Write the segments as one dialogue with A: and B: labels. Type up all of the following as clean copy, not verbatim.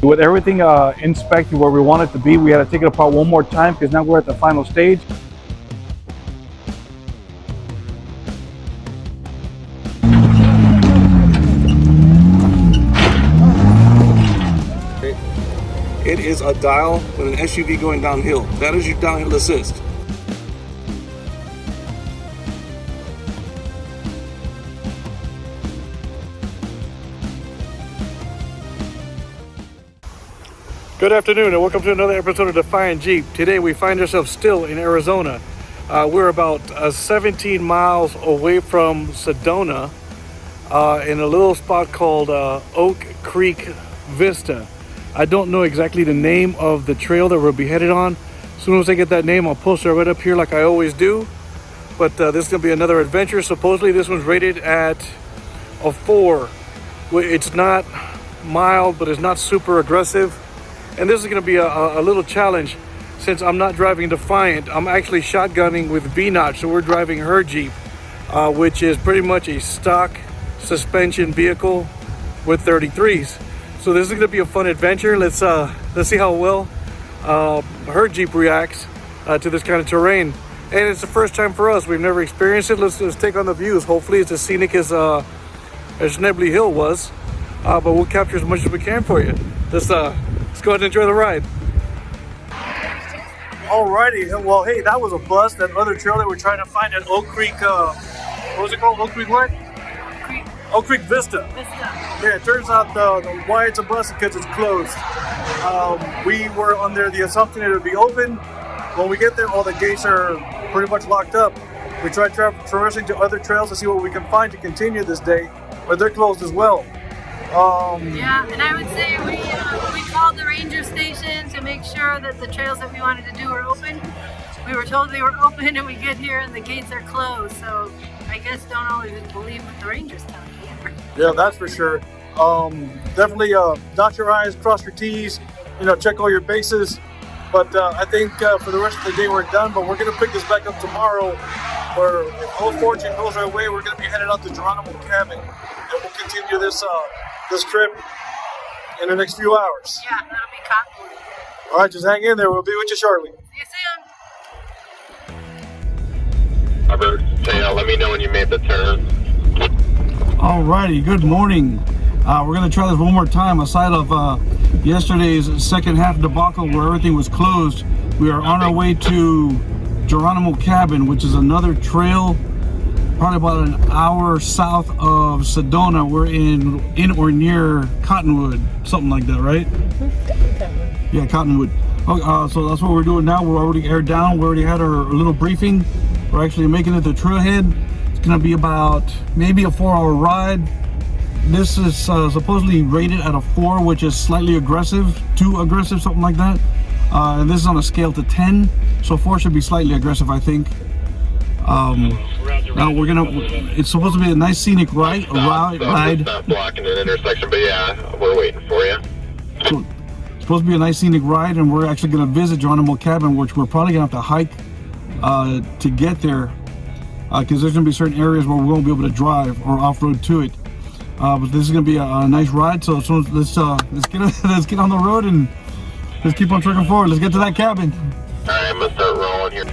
A: With everything inspected where we want it to be, we had to take it apart one more time because now we're at the final stage.
B: It is a dial with an SUV going downhill. That is your downhill assist.
C: Good afternoon and welcome to another episode of Defiant Jeep. Today we find ourselves still in Arizona. We're about 17 miles away from Sedona in a little spot called Oak Creek Vista. I don't know exactly the name of the trail that we'll be headed on. As soon as I get that name, I'll post it right up here like I always do. But this is going to be another adventure. Supposedly this one's rated at a 4. It's not mild, but it's not super aggressive. And this is going to be a little challenge since I'm not driving Defiant. I'm actually shotgunning with V-Notch, so we're driving her Jeep, which is pretty much a stock suspension vehicle with 33s. So this is going to be a fun adventure. Let's see how well her Jeep reacts to this kind of terrain. And it's the first time for us. We've never experienced it. Let's take on the views. Hopefully it's as scenic as Schnebley Hill was, but we'll capture as much as we can for you. Let's go ahead and enjoy the ride. Alrighty, well, hey, that was a bust. That other trail that we're trying to find at Oak Creek, what was it called? Oak Creek what? Oak Creek Vista. Yeah, it turns out why it's a bust because it's closed. We were under the assumption it would be open. When we get there, all the gates are pretty much locked up. We tried traversing to other trails to see what we can find to continue this day, but they're closed as well.
D: Yeah, and I would say we called the ranger station to make sure that the trails that we wanted to do were open. We were told they were open and we get here and the gates are closed, so I guess don't always believe what the rangers tell you either.
C: Yeah, that's for sure. Definitely dot your I's, cross your T's, check all your bases. But I think for the rest of the day we're done, but we're going to pick this back up tomorrow, where if all fortune goes our way, we're going to be headed out to Jeronimo Cabin, and we'll continue this trip in the next few hours.
D: Yeah, that'll be cottonwood.
C: All right, just hang in there. We'll be with you shortly.
D: See you soon.
E: Robert, let me know when you made the turn.
C: All righty, good morning. We're going to try this one more time. Aside of yesterday's second half debacle where everything was closed, we are on our way to Jeronimo Cabin, which is another trail probably about an hour south of Sedona. We're in or near Cottonwood, something like that, right? Yeah, Cottonwood. So that's what we're doing now. We're already aired down. We already had our little briefing. We're actually making it to Trailhead. It's gonna be about maybe a 4-hour ride. This is supposedly rated at a 4, which is slightly aggressive, too aggressive, something like that. And this is on a scale to 10, so 4 should be slightly aggressive, I think. Now it's supposed to be a nice scenic ride.
E: Not blocking an intersection, but yeah, we're waiting for you.
C: So, it's supposed to be a nice scenic ride, and we're actually going to visit Jeronimo Cabin, which we're probably going to have to hike to get there, because there's going to be certain areas where we won't be able to drive or off-road to it. But this is going to be a nice ride. So let's get on the road and let's keep on trucking forward. Let's get to that cabin.
E: All right, I'm gonna start rolling here.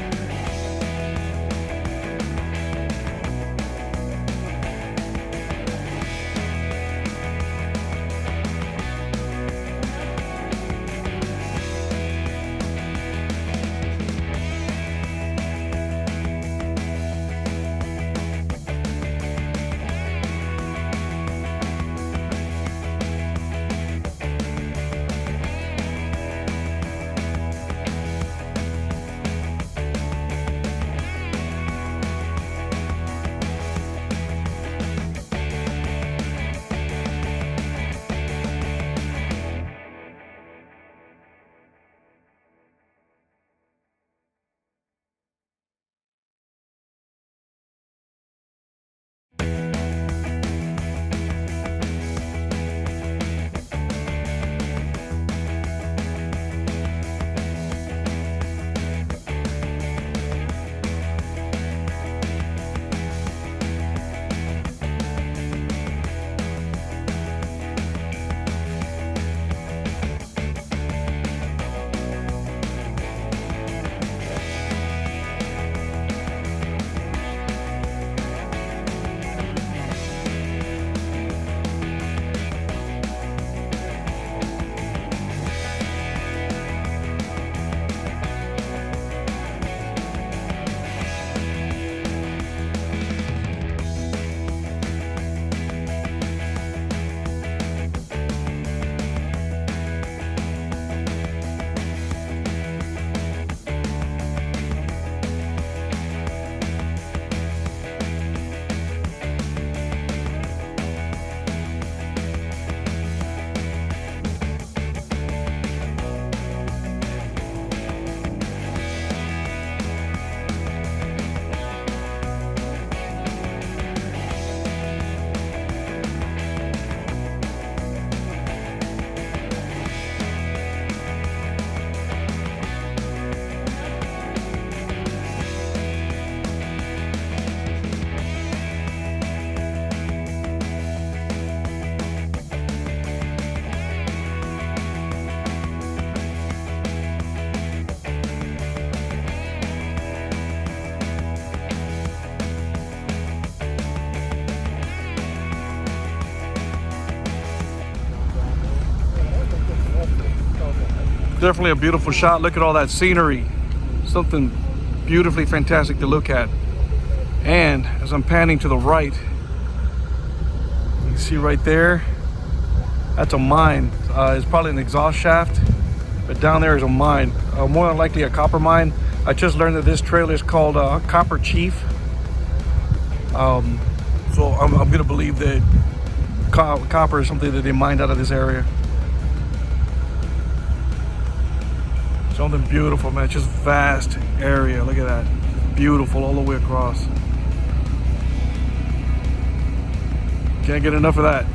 C: Definitely a beautiful shot. Look at all that scenery. Something beautifully fantastic to look at. And as I'm panning to the right, you can see right there, that's a mine. It's probably an exhaust shaft, but down there is a mine. More than likely a copper mine. I just learned that this trail is called Copper Chief. So I'm gonna believe that copper is something that they mined out of this area. Something beautiful, man. Just vast area. Look at that. Beautiful all the way across. Can't get enough of that.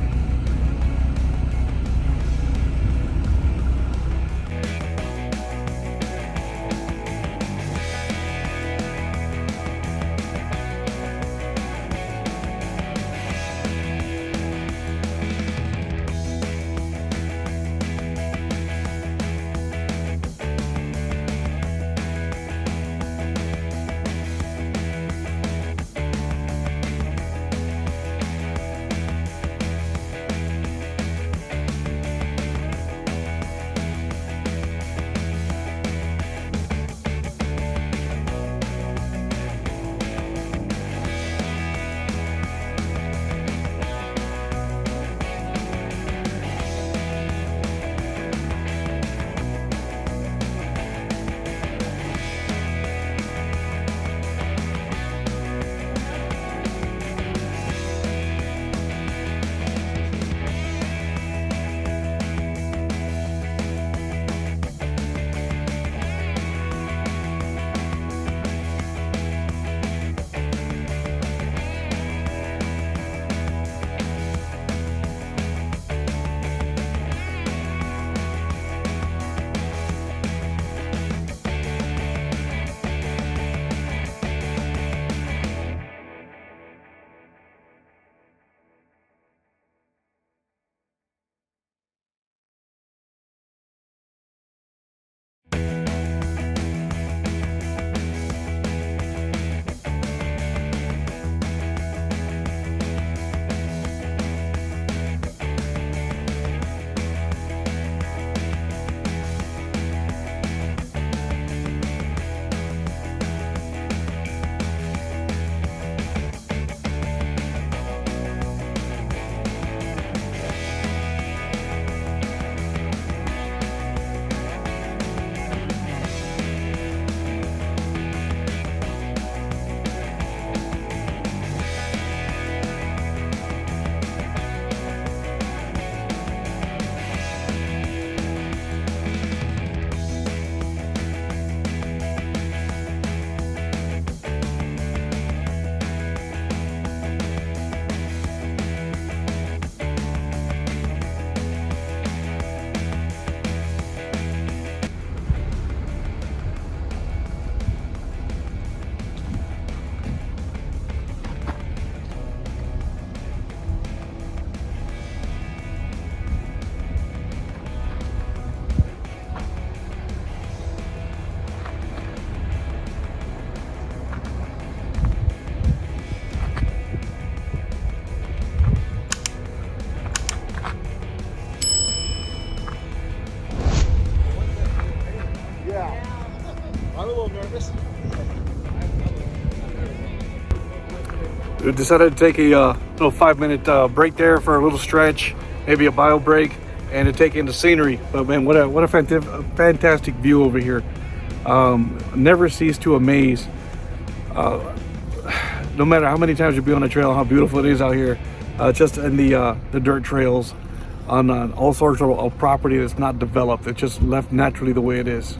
C: We decided to take a little 5-minute break there for a little stretch, maybe a bio break, and to take in the scenery. But man, what a fantastic view over here. Never cease to amaze. No matter how many times you be on the trail, how beautiful it is out here. Just in the dirt trails on all sorts of property that's not developed. It's just left naturally the way it is.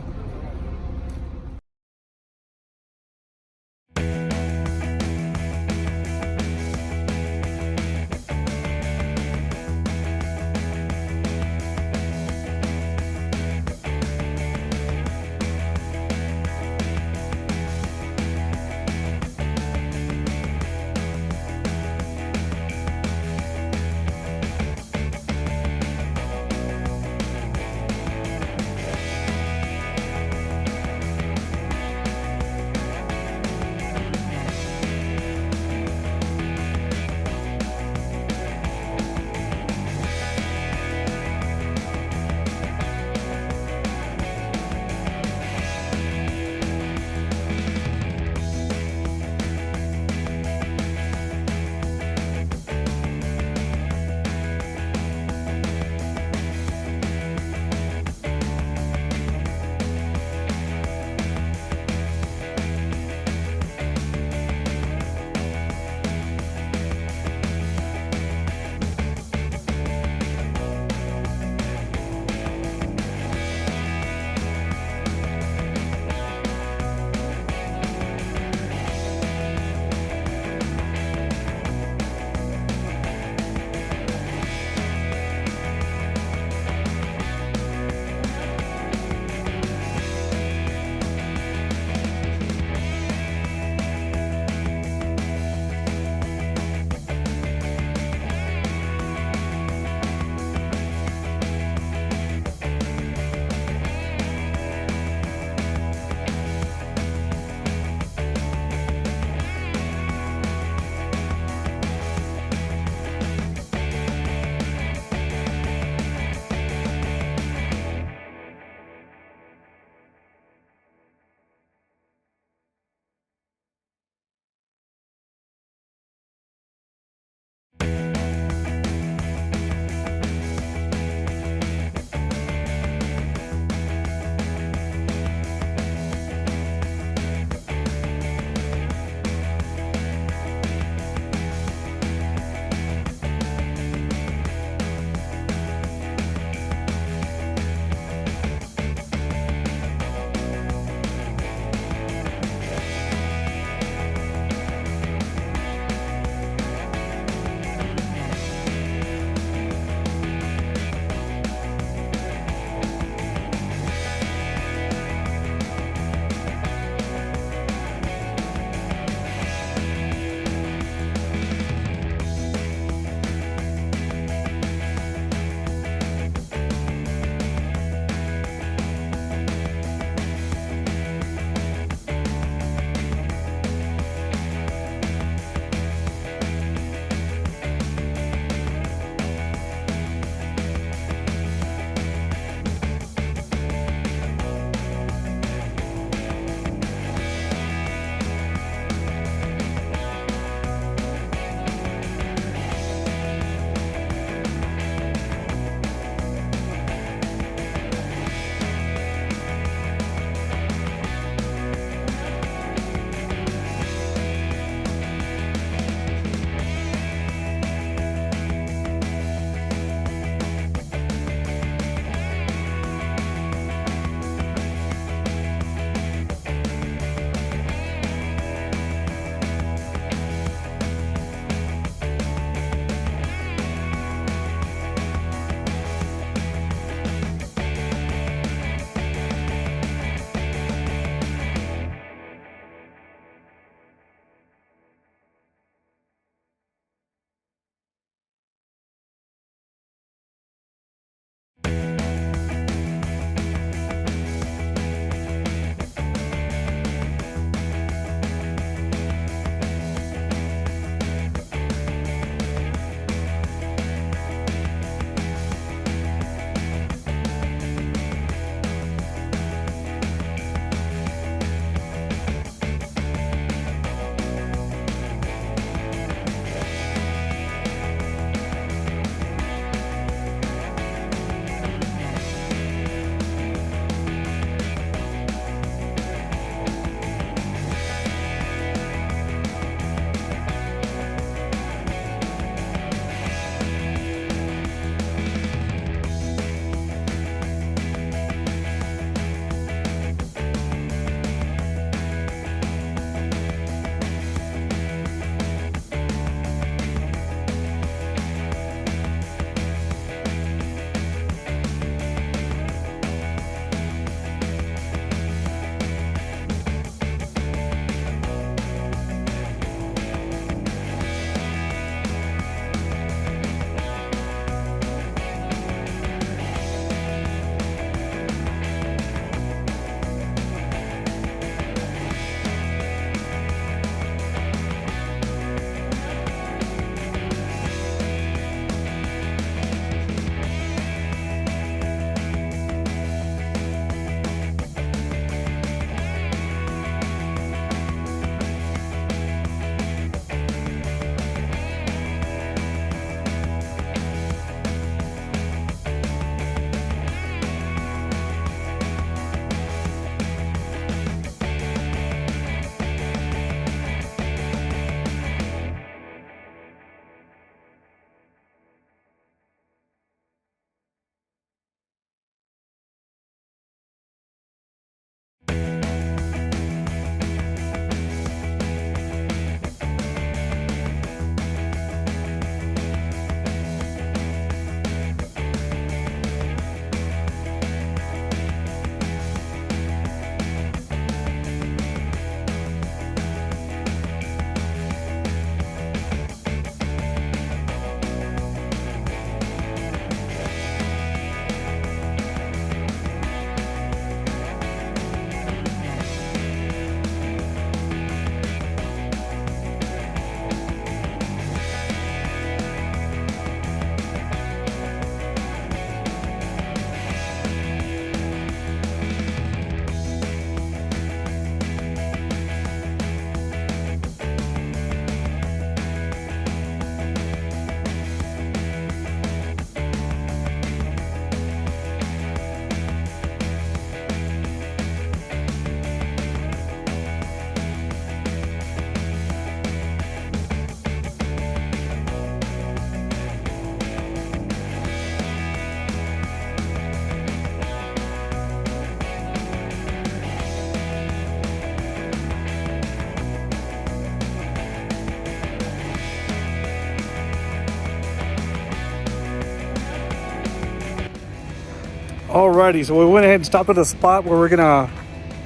C: Alrighty, so we went ahead and stopped at a spot where we're gonna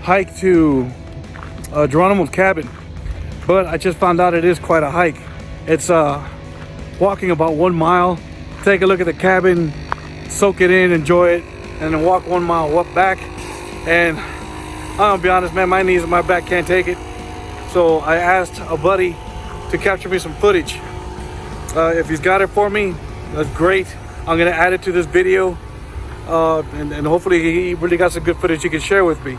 C: hike to Jeronimo's cabin, but I just found out it is quite a hike. It's walking about 1 mile, take a look at the cabin, soak it in, enjoy it, and then walk 1 mile up back. And I'm gonna be honest, man, my knees and my back can't take it. So I asked a buddy to capture me some footage. If he's got it for me, that's great. I'm gonna add it to this video, and hopefully he really got some good footage he can share with me.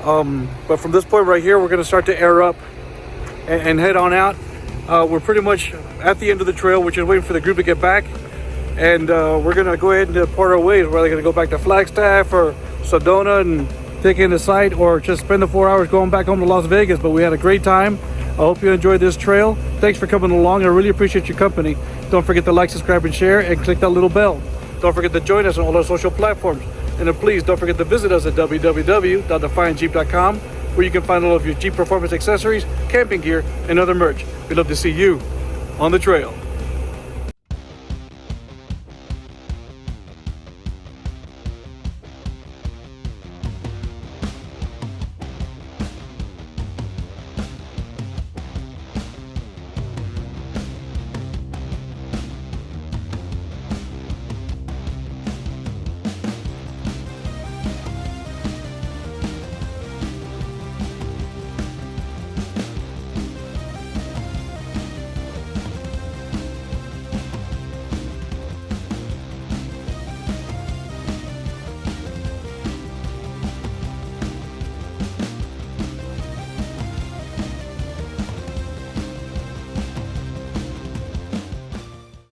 C: But from this point right here, we're gonna start to air up and head on out. We're pretty much at the end of the trail. We're just waiting for the group to get back, and we're gonna go ahead and part our ways. We're either gonna go back to Flagstaff or Sedona and take in the site, or just spend the 4 hours going back home to Las Vegas. But we had a great time. I hope you enjoyed this trail. Thanks for coming along. I really appreciate your company. Don't forget to like, subscribe, and share, and click that little bell. Don't forget to join us on all our social platforms. And then please don't forget to visit us at www.defiantjeep.com, where you can find all of your Jeep performance accessories, camping gear, and other merch. We'd love to see you on the trail.